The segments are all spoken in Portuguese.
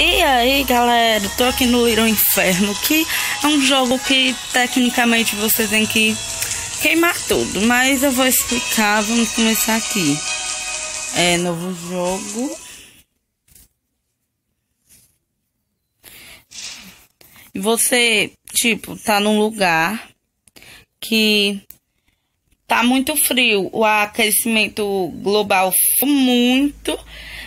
E aí, galera, tô aqui no Little Inferno, que é um jogo que tecnicamente você tem que queimar tudo, mas eu vou explicar. Vamos começar aqui. Novo jogo. E você, tipo, tá num lugar que tá muito frio, o aquecimento global foi muito,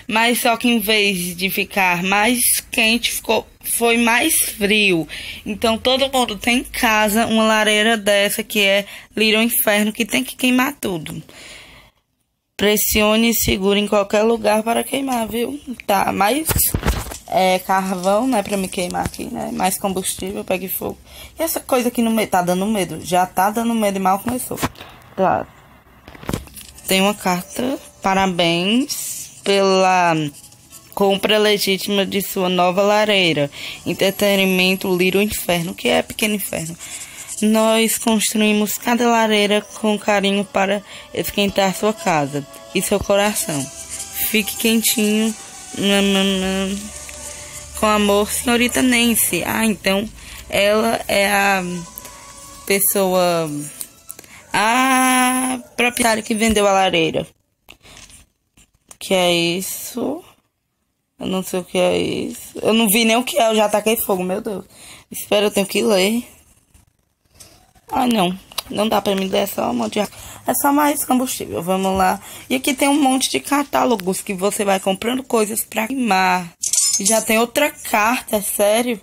mas só que em vez de ficar mais quente, foi mais frio. Então todo mundo tem em casa uma lareira dessa que é Little Inferno, que tem que queimar tudo. Pressione e segure em qualquer lugar para queimar, viu? Tá, mais carvão, né, pra me queimar aqui, né? Mais combustível, pegue fogo. E essa coisa aqui no meio, tá dando medo. Já tá dando medo e mal começou. Tá. Tem uma carta. Parabéns pela compra legítima de sua nova lareira. Entretenimento Little Inferno, que é Pequeno Inferno. Nós construímos cada lareira com carinho para esquentar sua casa e seu coração. Fique quentinho. Com amor, senhorita Nancy. Ah, então ela é a pessoa, a proprietária que vendeu a lareira. Que é isso? Eu não sei o que é isso. Eu não vi nem o que é, eu já taquei fogo, meu Deus. Espera, eu tenho que ler. Ah, não dá pra me ler, é só um monte de... É só mais combustível, vamos lá. E aqui tem um monte de catálogos que você vai comprando coisas pra queimar. E já tem outra carta, sério?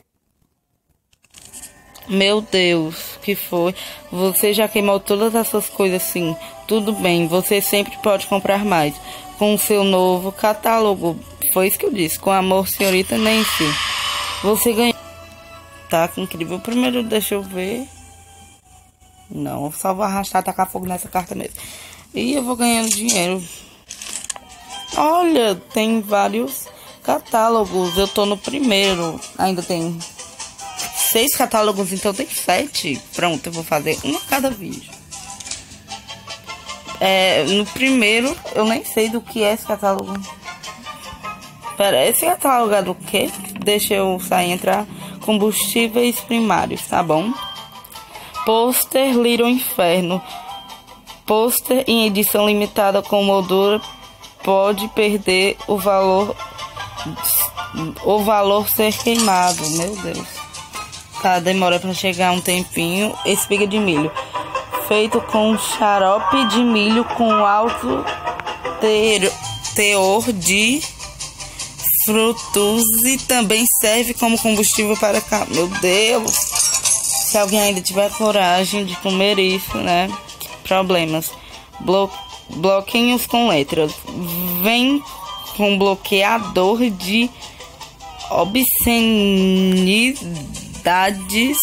Meu Deus, que foi? Você já queimou todas as suas coisas assim. Tudo bem, você sempre pode comprar mais. Com o seu novo catálogo. Foi isso que eu disse. Com amor, senhorita Nancy. Você ganhou. Tá, que incrível. Primeiro, deixa eu ver. Não, só vou arrastar e tacar fogo nessa carta mesmo. E eu vou ganhando dinheiro. Olha, tem vários catálogos. Eu tô no primeiro. Ainda tem 6 catálogos, então tem 7. Pronto, eu vou fazer um a cada vídeo. No primeiro, eu nem sei do que é esse catálogo. Pera, esse catálogo é do quê? Deixa eu sair e entrar. Combustíveis primários, tá bom? Pôster Little Inferno. Pôster em edição limitada com moldura pode perder o valor ser queimado. Meu Deus. Tá, demora pra chegar um tempinho. Espiga de milho. Feito com xarope de milho com alto teor de frutose. Também serve como combustível para cá. Meu Deus. Se alguém ainda tiver coragem de comer isso, né? Problemas. Bloquinhos com letras. Vem com bloqueador de obscenidades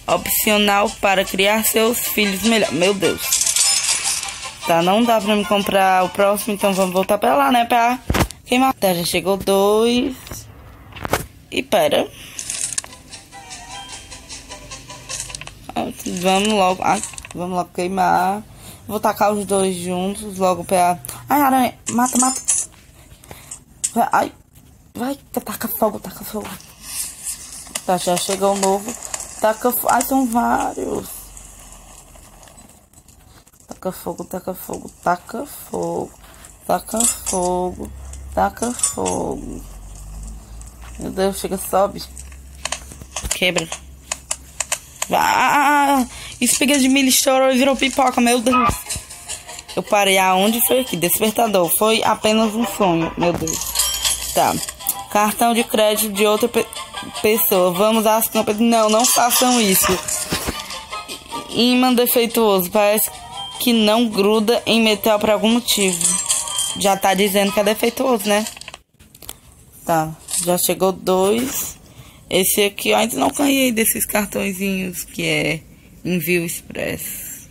opcional para criar seus filhos melhor. Meu Deus. Tá, não dá pra me comprar o próximo, então vamos voltar pra lá, né? Pra queimar. Tá, já chegou 2. E pera. Vamos logo queimar. Vou tacar os 2 juntos logo pra... Ai, aranha, mata. Ai, vai, taca fogo. Tá, já chegou o novo. Taca fogo. Ai, são vários. Taca fogo. Meu Deus, chega, sobe. Quebra. Ah, espiga de milho estourou e virou pipoca, meu Deus. Eu parei aonde? Foi aqui, despertador. Foi apenas um sonho, meu Deus. Tá. Cartão de crédito de outra pessoa. Vamos às compras. Não façam isso. Ímã defeituoso. Parece que não gruda em metal por algum motivo. Já tá dizendo que é defeituoso, né? Tá. Já chegou 2. Esse aqui eu ainda não ganhei desses cartõezinhos que é envio expresso,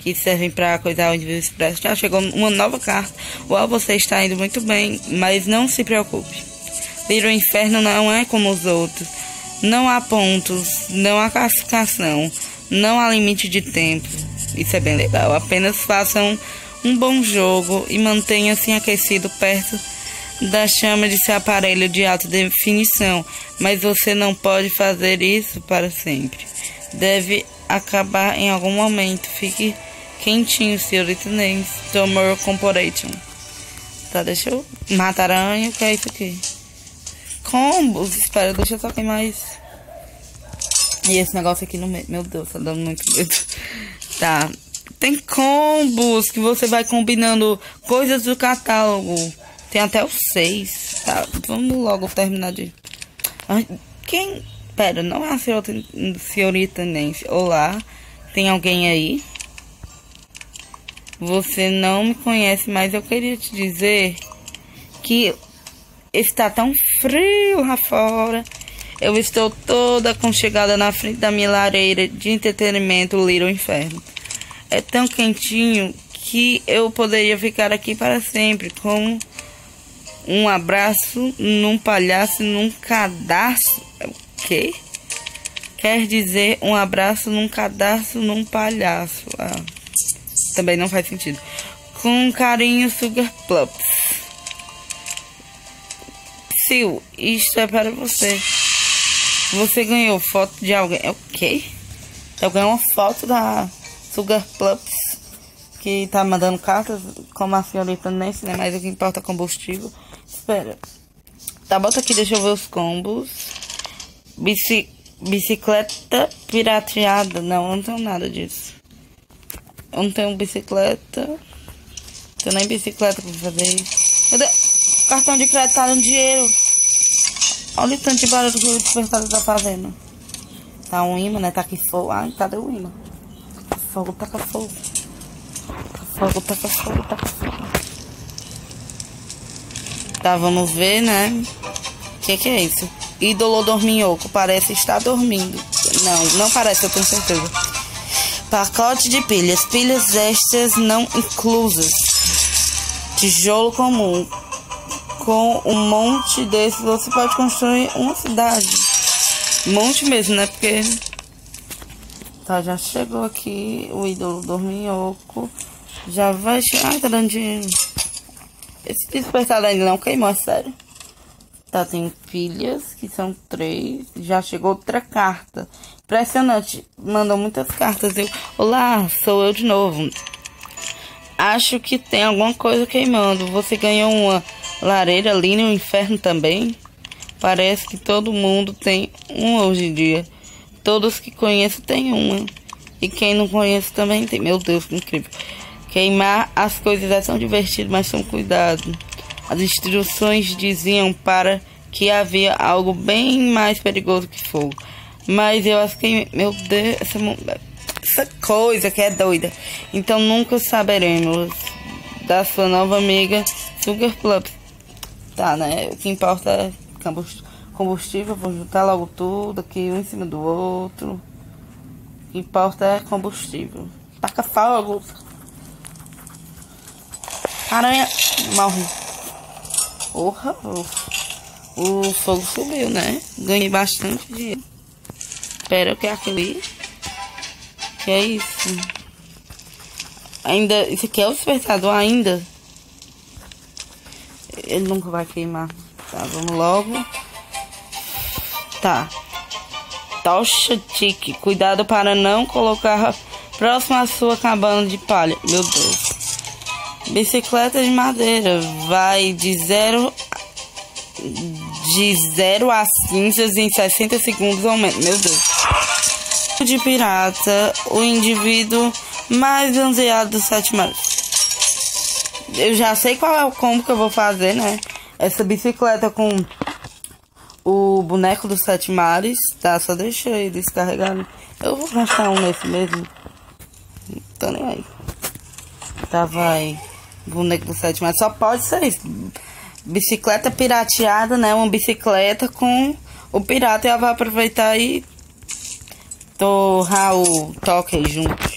que servem para coisar o envio expresso. Já chegou uma nova carta. Uau, você está indo muito bem, mas não se preocupe. Little Inferno não é como os outros. Não há pontos, não há classificação, não há limite de tempo. Isso é bem legal. Apenas façam um bom jogo e mantenha-se aquecido perto da chama de seu aparelho de alta definição, mas você não pode fazer isso para sempre. Deve acabar em algum momento. Fique quentinho, senhorita Nancy. Tomorrow Corporation. Tá, deixa eu matar a aranha. O que é isso aqui? Combos. Espera, deixa eu só queimar mais. E esse negócio aqui no meio. Meu Deus, tá dando muito medo. Tá. Tem combos que você vai combinando coisas do catálogo. Tem até os 6. Tá, vamos logo terminar de... Quem... Pera, não é a senhorita Nancy. Olá, tem alguém aí? Você não me conhece, mas eu queria te dizer que está tão frio lá fora. Eu estou toda aconchegada na frente da minha lareira de entretenimento Little Inferno. É tão quentinho que eu poderia ficar aqui para sempre, com um abraço num palhaço, num cadastro. O quê? Quer dizer um abraço num cadastro, num palhaço. Também não faz sentido. Com carinho, Sugar Plups. Sil, isto é para você. Você ganhou foto de alguém. É o quê? Eu ganhei uma foto da Sugar Plups, que tá mandando cartas, como a senhorita Nancy, né? Mas o que importa é combustível. Espera. Tá, bota aqui, deixa eu ver os combos. Bicicleta pirateada. Não, eu não tenho nada disso. Eu não tenho bicicleta. Não tenho nem bicicleta pra fazer isso. Meu Deus, cartão de crédito tá dando dinheiro. Olha o tanto de barulho que o despertador tá fazendo. Tá um imã, né? Tá aqui fogo. Ai, cadê o imã? Fogo, taca fogo. Fogo, taca fogo, taca fogo. Tá, vamos ver, né? O que é isso? Ídolo dorminhoco. Parece estar dormindo. Não, não parece, eu tenho certeza. Pacote de pilhas. Pilhas extras não inclusas. Tijolo comum. Com um monte desses você pode construir uma cidade. Um monte mesmo, né? Porque... Tá, já chegou aqui o ídolo dorminhoco. Já vai chegar. Ai, tá dando dinheiro. Esse despertador ainda não queimou, é sério. Tá, tem pilhas, que são 3. Já chegou outra carta. Impressionante. Mandou muitas cartas. Olá, sou eu de novo. Acho que tem alguma coisa queimando. Você ganhou uma lareira ali no inferno também? Parece que todo mundo tem uma hoje em dia. Todos que conheço têm uma. E quem não conhece também tem. Meu Deus, que incrível. Queimar as coisas é tão divertido, mas com cuidado. As instruções diziam para que havia algo bem mais perigoso que fogo. Mas eu acho que... Meu Deus, essa coisa que é doida. Então nunca saberemos da sua nova amiga Sugar Plups. Tá, né? O que importa é combustível. Vou juntar logo tudo aqui, um em cima do outro. O que importa é combustível. Taca fogo. Aranha. Morre. Porra. O fogo subiu, né? Ganhei bastante dinheiro. Espera, o que é aquele? Que é isso? Ainda. Isso aqui é o despertador ainda? Ele nunca vai queimar. Tá, vamos logo. Tá. Tocha tique. Cuidado para não colocar próximo à sua cabana de palha. Meu Deus. Bicicleta de madeira. Vai de 0 a cinzas em 60 segundos ou menos. Meu Deus. De pirata. O indivíduo mais bronzeado dos 7 mares. Eu já sei qual é o combo que eu vou fazer, né? Essa bicicleta com o boneco dos 7 mares. Tá, só deixa ele descarregar. Eu vou gastar um nesse mesmo. Não tô nem aí. Tá, vai. Boneco dos 7 mares. Só pode ser isso. Bicicleta pirateada, né? Uma bicicleta com o pirata. E ela vai aproveitar e torrar o toque aí junto.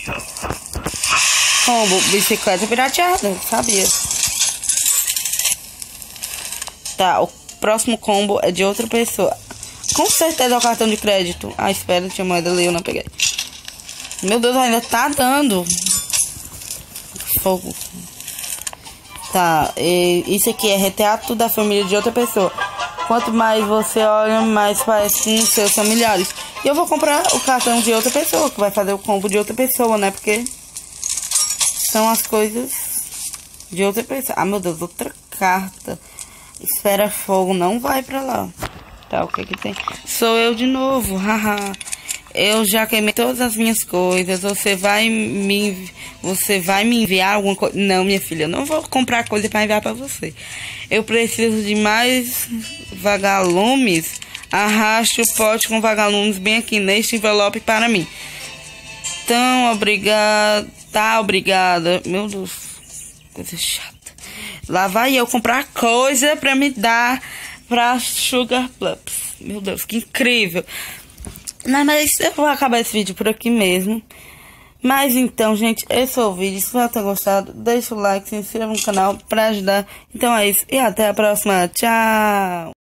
Combo, bicicleta pirateada, sabia? Tá, o próximo combo é de outra pessoa. Com certeza é o cartão de crédito. Ah, espera, tinha moeda ali, eu não peguei. Meu Deus, ainda tá dando fogo. Tá, e isso aqui é retrato da família de outra pessoa. Quanto mais você olha, mais parece com seus familiares. E eu vou comprar o cartão de outra pessoa, que vai fazer o combo de outra pessoa, né? Porque são as coisas de outra pessoa. Ah, meu Deus, outra carta. Espera fogo, não vai pra lá. Tá, o que que tem? Sou eu de novo, haha. Eu já queimei todas as minhas coisas. Você vai me enviar alguma coisa? Não, minha filha, eu não vou comprar coisa para enviar para você. Eu preciso de mais vagalumes. Arraste o pote com vagalumes bem aqui neste envelope para mim. Tão obrigada. Tá, obrigada. Meu Deus, coisa chata. Lá vai eu comprar coisa para me dar para Sugar Plums. Meu Deus, que incrível. Mas eu vou acabar esse vídeo por aqui mesmo. Mas então, gente, esse foi o vídeo. Se você tem gostado, deixa o like, se inscreva no canal pra ajudar. Então é isso. E até a próxima. Tchau!